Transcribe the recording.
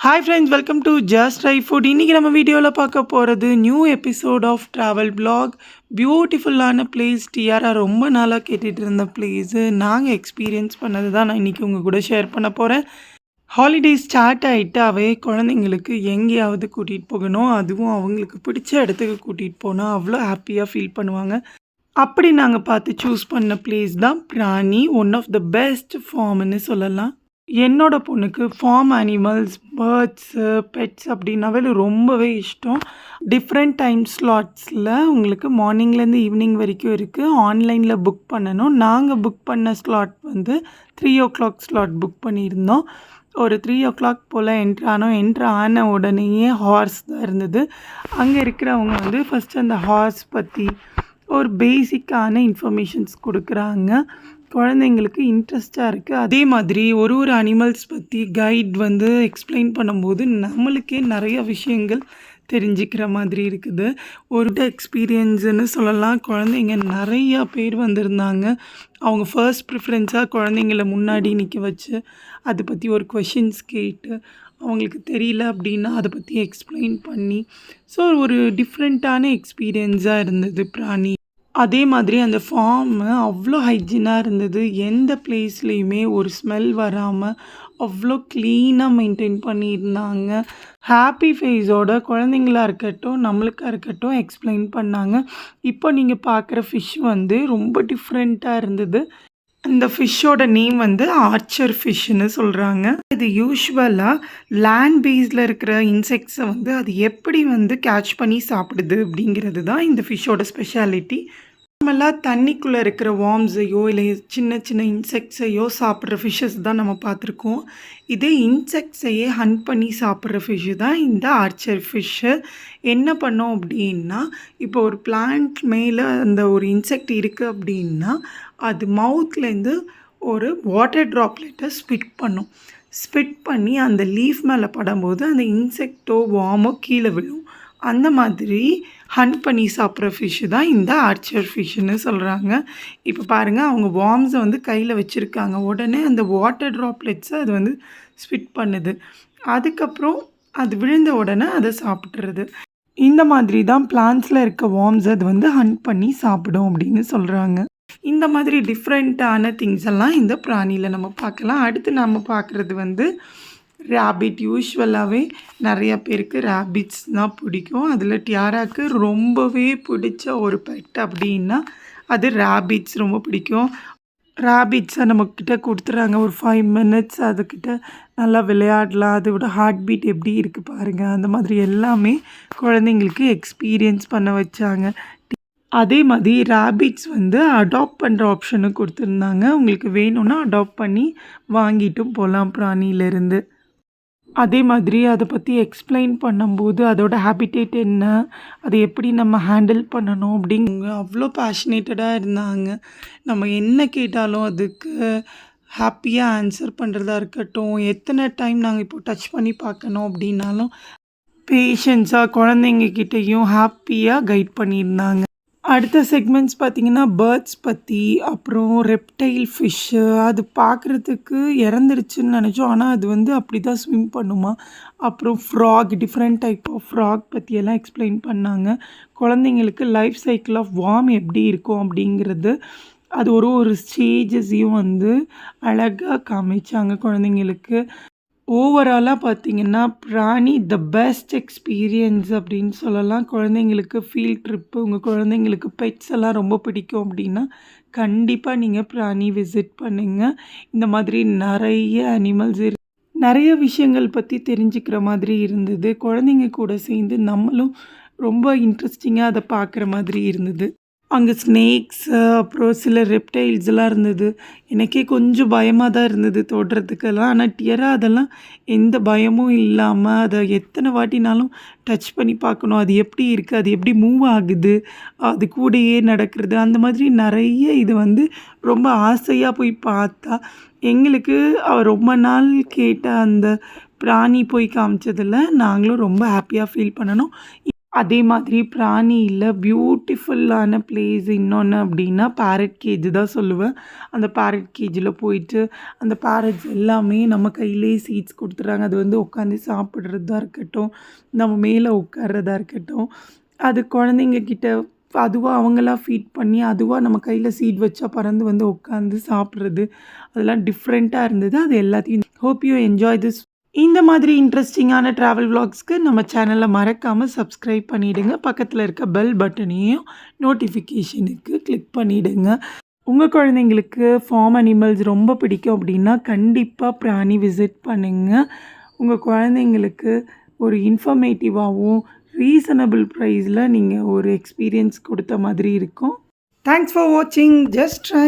Hi friends, welcome to just try food. இன்றைக்கி நம்ம வீடியோவில் பார்க்க போகிறது new episode of travel vlog. பியூட்டிஃபுல்லான பிளேஸ். டிஆர்ஆர் ரொம்ப நாளாக கேட்டுகிட்டு இருந்த பிளேஸு நாங்கள் எக்ஸ்பீரியன்ஸ் பண்ணது தான் நான் இன்றைக்கி உங்கள் கூட ஷேர் பண்ண போகிறேன். ஹாலிடேஸ் ஸ்டார்ட் ஆகிட்டாவே குழந்தைங்களுக்கு எங்கேயாவது கூட்டிகிட்டு போகணும், அதுவும் அவங்களுக்கு பிடிச்ச இடத்துக்கு கூட்டிகிட்டு போனால் அவ்வளோ ஹாப்பியாக ஃபீல் பண்ணுவாங்க. அப்படி நாங்கள் பார்த்து சூஸ் பண்ண பிளேஸ் தான் பிராணி. ஒன் ஆஃப் த பெஸ்ட் ஃபார்ம்னு சொல்லலாம். என்னோட பொண்ணுக்கு ஃபார்ம் அனிமல்ஸ், பேர்ட்ஸு, பெட்ஸ் அப்படின்னாவே ரொம்பவே இஷ்டம். டிஃப்ரெண்ட் டைம் ஸ்லாட்ஸில் உங்களுக்கு மார்னிங்லேருந்து ஈவினிங் வரைக்கும் இருக்குது. ஆன்லைனில் புக் பண்ணணும். நாங்கள் புக் பண்ண ஸ்லாட் வந்து 3 o'clock ஸ்லாட் புக் பண்ணியிருந்தோம். ஒரு 3 o'clock போல் என்ட்ரு ஆன உடனேயே ஹார்ஸ் தான் இருந்தது. அங்கே இருக்கிறவங்க வந்து ஃபஸ்ட்டு அந்த ஹார்ஸ் பற்றி ஒரு பேசிக்கான இன்ஃபர்மேஷன்ஸ் கொடுக்குறாங்க. குழந்தைங்களுக்கு இன்ட்ரெஸ்ட்டாக இருக்குது. அதே மாதிரி ஒரு அனிமல்ஸ் பற்றி கைட் வந்து எக்ஸ்பிளைன் பண்ணும்போது நம்மளுக்கே நிறைய விஷயங்கள் தெரிஞ்சுக்கிற மாதிரி இருக்குது. ஒரு எக்ஸ்பீரியன்ஸுன்னு சொல்லலாம். குழந்தைங்க நிறையா பேர் வந்திருந்தாங்க. அவங்க ஃபர்ஸ்ட் ப்ரிஃபரன்ஸாக குழந்தைங்கள முன்னாடி நிற்க வச்சு அதை பற்றி ஒரு கொஷின்ஸ் கேட்டு அவங்களுக்கு தெரியல அப்படின்னா அதை பற்றி எக்ஸ்பிளைன் பண்ணி ஸோ ஒரு டிஃப்ரெண்ட்டான எக்ஸ்பீரியன்ஸாக இருந்தது பிராணி. அதே மாதிரி அந்த ஃபார்மு அவ்வளோ ஹைஜீனாக இருந்தது. எந்த பிளேஸ்லேயுமே ஒரு ஸ்மெல் வராமல் அவ்வளோ க்ளீனாக மெயின்டைன் பண்ணியிருந்தாங்க. ஹாப்பி ஃபேஸோட குழந்தைங்களா இருக்கட்டும், நம்மளுக்காக இருக்கட்டும் எக்ஸ்பிளைன் பண்ணாங்க. இப்போ நீங்கள் பார்க்குற ஃபிஷ் வந்து ரொம்ப டிஃப்ரெண்ட்டாக இருந்தது. இந்த ஃபிஷ்ஷோட நேம் வந்து ஆர்ச்சர் ஃபிஷ்ஷுன்னு சொல்கிறாங்க. இது யூஷுவலாக லேண்ட் பேஸில் இருக்கிற இன்செக்ட்ஸை வந்து அது எப்படி வந்து கேட்ச் பண்ணி சாப்பிடுது அப்படிங்கிறது தான் இந்த ஃபிஷ்ஷோட ஸ்பெஷாலிட்டி. நார்மலாக தண்ணிக்குள்ளே இருக்கிற வார்ம்ஸையோ இல்லை சின்ன சின்ன இன்செக்ட்ஸையோ சாப்பிட்ற ஃபிஷ்ஷஸ் தான் நம்ம பார்த்துருக்கோம். இதே இன்செக்ட்ஸையே ஹண்ட் பண்ணி சாப்பிட்ற ஃபிஷ்ஷு தான் இந்த ஆர்ச்சர் ஃபிஷ்ஷு. என்ன பண்ணோம் அப்படின்னா, இப்போ ஒரு பிளான்ட் மேலே அந்த ஒரு இன்செக்ட் இருக்குது அப்படின்னா அது மவுத்லேருந்து ஒரு வாட்டர் ட்ராப்லெட்டை ஸ்பிட் பண்ணி அந்த லீஃப் மேலே படும்போது அந்த இன்செக்டோ வார்மோ கீழே விழும். அந்த மாதிரி ஹண்ட் பண்ணி சாப்பிட்ற ஃபிஷ்ஷு தான் இந்த ஆர்ச்சர் ஃபிஷ்ஷுன்னு சொல்கிறாங்க. இப்போ பாருங்கள், அவங்க வார்ம்ஸை வந்து கையில் வச்சுருக்காங்க. உடனே அந்த வாட்டர் ட்ராப்லெட்ஸை அது வந்து ஸ்பிட் பண்ணுது. அதுக்கப்புறம் அது விழுந்த உடனே அதை சாப்பிட்றது. இந்த மாதிரி தான் பிளான்ட்ஸில் இருக்க வார்ம்ஸ் அது வந்து ஹண்ட் பண்ணி சாப்பிடும் அப்படின்னு சொல்கிறாங்க. இந்த மாதிரி டிஃப்ரெண்ட்டான திங்ஸ் எல்லாம் இந்த பிராணியில் நம்ம பார்க்கலாம். அடுத்து நம்ம பார்க்குறது வந்து ரேபிட். யூஸ்வலாகவே நிறைய பேருக்கு ரேபிட்ஸ் தான் பிடிக்கும். அதில் டியாராக்கு ரொம்பவே பிடிச்ச ஒரு பெட் அப்படின்னா அது ரேபிட்ஸ் ரொம்ப பிடிக்கும். ரேபிட்ஸை நம்மக்கிட்ட கொடுத்துட்றாங்க. ஒரு 5 minutes அதுக்கிட்ட நல்லா விளையாடலாம். அதோட ஹார்ட் பீட் எப்படி இருக்குது பாருங்கள். அந்த மாதிரி எல்லாமே குழந்தைங்களுக்கு எக்ஸ்பீரியன்ஸ் பண்ண வச்சாங்க. அதே மாதிரி ரேபிட்ஸ் வந்து அடாப்ட் பண்ணுற ஆப்ஷனும் கொடுத்துருந்தாங்க. உங்களுக்கு வேணும்னா அடாப்ட் பண்ணி வாங்கிட்டும் போகலாம் பிராணியிலேருந்து. அதே மாதிரி அதை பற்றி எக்ஸ்பிளைன் பண்ணும்போது அதோட ஹேபிட்டேட் என்ன, அதை எப்படி நம்ம ஹேண்டில் பண்ணணும் அப்படிங்க அவ்வளோ பேஷனேட்டடாக இருந்தாங்க. நம்ம என்ன கேட்டாலும் அதுக்கு ஹாப்பியாக ஆன்சர் பண்ணுறதா இருக்கட்டும், எத்தனை டைம் நாங்கள் இப்போ டச் பண்ணி பார்க்கணும் அப்படின்னாலும் பேஷன்ஸாக குழந்தைங்கக்கிட்டேயும் ஹாப்பியாக கைட் பண்ணியிருந்தாங்க. அடுத்த செக்மெண்ட்ஸ் பார்த்திங்கன்னா பேர்ட்ஸ் பற்றி, அப்புறம் ரெப்டைல் ஃபிஷ்ஷு. அது பார்க்குறதுக்கு இறந்துருச்சுன்னு நினச்சோம். ஆனால் அது வந்து அப்படி தான் ஸ்விம் பண்ணுமா. அப்புறம் frog, different type of frog பற்றியெல்லாம் எக்ஸ்பிளைன் பண்ணாங்க. குழந்தைங்களுக்கு லைஃப் சைக்கிள் ஆஃப் வார்ம் எப்படி இருக்கும் அப்படிங்கிறது அது ஒரு ஸ்டேஜஸையும் வந்து அழகாக காமிச்சாங்க குழந்தைங்களுக்கு. ஓவராலாக பார்த்திங்கன்னா பிராணி த பெஸ்ட் எக்ஸ்பீரியன்ஸ் அப்படின்னு சொல்லலாம். குழந்தைங்களுக்கு ஃபீல்ட் ட்ரிப்பு, உங்கள் குழந்தைங்களுக்கு பெட்ஸ் எல்லாம் ரொம்ப பிடிக்கும் அப்படின்னா கண்டிப்பாக நீங்கள் பிராணி விசிட் பண்ணுங்கள். இந்த மாதிரி நிறைய அனிமல்ஸ் நிறைய விஷயங்கள் பற்றி தெரிஞ்சுக்கிற மாதிரி இருந்தது. குழந்தைங்க கூட சேர்ந்து நம்மளும் ரொம்ப இன்ட்ரெஸ்டிங்காக அதை பார்க்குற மாதிரி இருந்தது. அங்கே ஸ்னேக்ஸு, அப்புறம் சில ரெப்டைல்ஸ் எல்லாம் இருந்தது. எனக்கே கொஞ்சம் பயமாக தான் இருந்தது தொடுறதுக்கெல்லாம். ஆனால் டியரா அதெல்லாம் எந்த பயமும் இல்லாமல் அதை எத்தனை வாட்டினாலும் டச் பண்ணி பார்க்கணும். அது எப்படி இருக்குது, அது எப்படி மூவ் ஆகுது, அது கூடயே நடக்கிறது, அந்த மாதிரி நிறைய இது வந்து ரொம்ப ஆசையாக போய் பார்த்தா எங்களுக்கு ரொம்ப நாள் கேட்ட அந்த பிராணி போய் காமிச்சதில் நாங்களும் ரொம்ப ஹாப்பியாக ஃபீல் பண்ணணும். அதே மாதிரி பிராணியில பியூட்டிஃபுல்லான பிளேஸ் இன்னொன்னு அப்படின்னா, பேரட் கேஜ் தான் சொல்லுவேன். அந்த பேரட் கேஜில போயிட்டு, அந்த பேரட்ஸ் எல்லாமே நம்ம கையிலேயே சீட்ஸ் குடுத்துடுறாங்க. அது வந்து உட்காந்து சாப்பிடுறதா இருக்கட்டும், நம்ம மேல உட்கார்றதா இருக்கட்டும், அது குழந்தைங்க கிட்ட அதுவா அவங்களா ஃபீட் பண்ணி, அதுவா நம்ம கையில சீட் வச்சா பறந்து வந்து உட்காந்து சாப்பிடுறது, அதெல்லாம் டிஃப்ரெண்ட்டா இருந்தது. அது எல்லாத்தையும் ஹோப் யூ என்ஜாய் திஸ். இந்த மாதிரி இன்ட்ரெஸ்டிங்கான ட்ராவல் விளாக்ஸ்க்கு நம்ம சேனலை மறக்காமல் சப்ஸ்கிரைப் பண்ணிவிடுங்க. பக்கத்தில் இருக்க பெல் பட்டனையும் நோட்டிஃபிகேஷனுக்கு கிளிக் பண்ணிவிடுங்க. உங்கள் குழந்தைங்களுக்கு ஃபார்ம் அனிமல்ஸ் ரொம்ப பிடிக்கும் அப்படின்னா கண்டிப்பாக பிராணி விசிட் பண்ணுங்கள். உங்கள் குழந்தைங்களுக்கு ஒரு இன்ஃபர்மேட்டிவாகவும் ரீசனபிள் ப்ரைஸில் நீங்கள் ஒரு எக்ஸ்பீரியன்ஸ் கொடுத்த மாதிரி இருக்கும். தேங்க்ஸ் ஃபார் வாட்சிங். Just try.